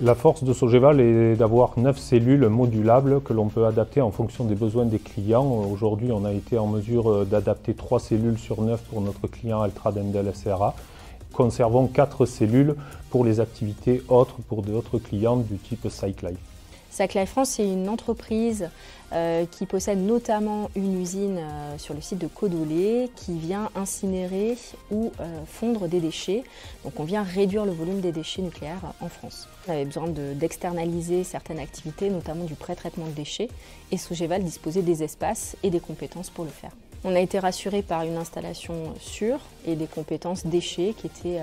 La force de Sogeval est d'avoir 9 cellules modulables que l'on peut adapter en fonction des besoins des clients. Aujourd'hui, on a été en mesure d'adapter 3 cellules sur 9 pour notre client Altra Dendel SRA. Conservons 4 cellules pour les activités autres pour d'autres clients du type Cyclife. Cyclife France, c'est une entreprise qui possède notamment une usine sur le site de Codolé qui vient incinérer ou fondre des déchets. Donc on vient réduire le volume des déchets nucléaires en France. On avait besoin d'externaliser certaines activités, notamment du pré-traitement de déchets, et Sogeval disposait des espaces et des compétences pour le faire. On a été rassuré par une installation sûre et des compétences déchets qui étaient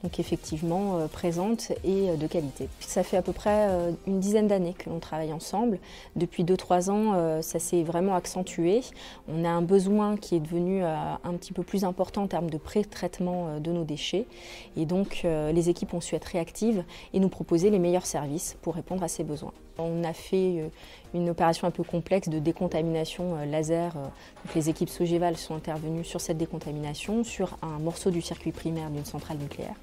donc effectivement présente et de qualité. Ça fait à peu près une dizaine d'années que l'on travaille ensemble. Depuis 2-3 ans, ça s'est vraiment accentué. On a un besoin qui est devenu un petit peu plus important en termes de pré-traitement de nos déchets. Et donc les équipes ont su être réactives et nous proposer les meilleurs services pour répondre à ces besoins. On a fait une opération un peu complexe de décontamination laser. Donc les équipes Sogeval sont intervenues sur cette décontamination, sur un morceau du circuit primaire d'une centrale nucléaire.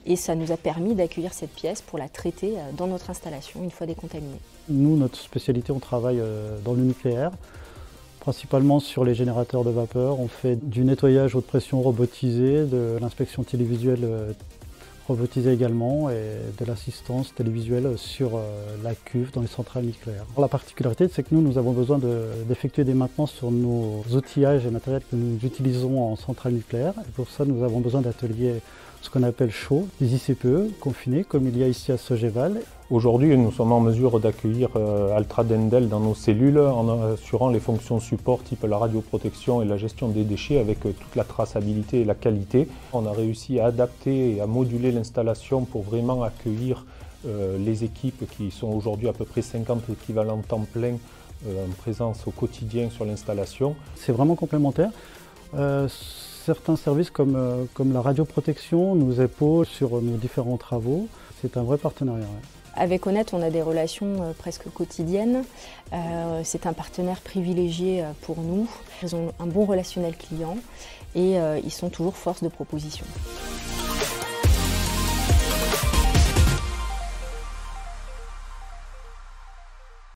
Et ça nous a permis d'accueillir cette pièce pour la traiter dans notre installation une fois décontaminée. Nous, notre spécialité, on travaille dans le nucléaire, principalement sur les générateurs de vapeur. On fait du nettoyage haute pression robotisé, de l'inspection télévisuelle robotisée également et de l'assistance télévisuelle sur la cuve dans les centrales nucléaires. La particularité, c'est que nous avons besoin d'effectuer des maintenances sur nos outillages et matériels que nous utilisons en centrale nucléaire. Et pour ça, nous avons besoin d'ateliers, ce qu'on appelle chauds, des ICPE confinés, comme il y a ici à Sogeval. Aujourd'hui, nous sommes en mesure d'accueillir Altra Dendel dans nos cellules en assurant les fonctions support type la radioprotection et la gestion des déchets avec toute la traçabilité et la qualité. On a réussi à adapter et à moduler l'installation pour vraiment accueillir les équipes qui sont aujourd'hui à peu près 50 équivalents temps plein en présence au quotidien sur l'installation. C'est vraiment complémentaire. Certains services comme la radioprotection nous épaulent sur nos différents travaux. C'est un vrai partenariat. Ouais. Avec Honnête, on a des relations presque quotidiennes. C'est un partenaire privilégié pour nous. Ils ont un bon relationnel client et ils sont toujours force de proposition.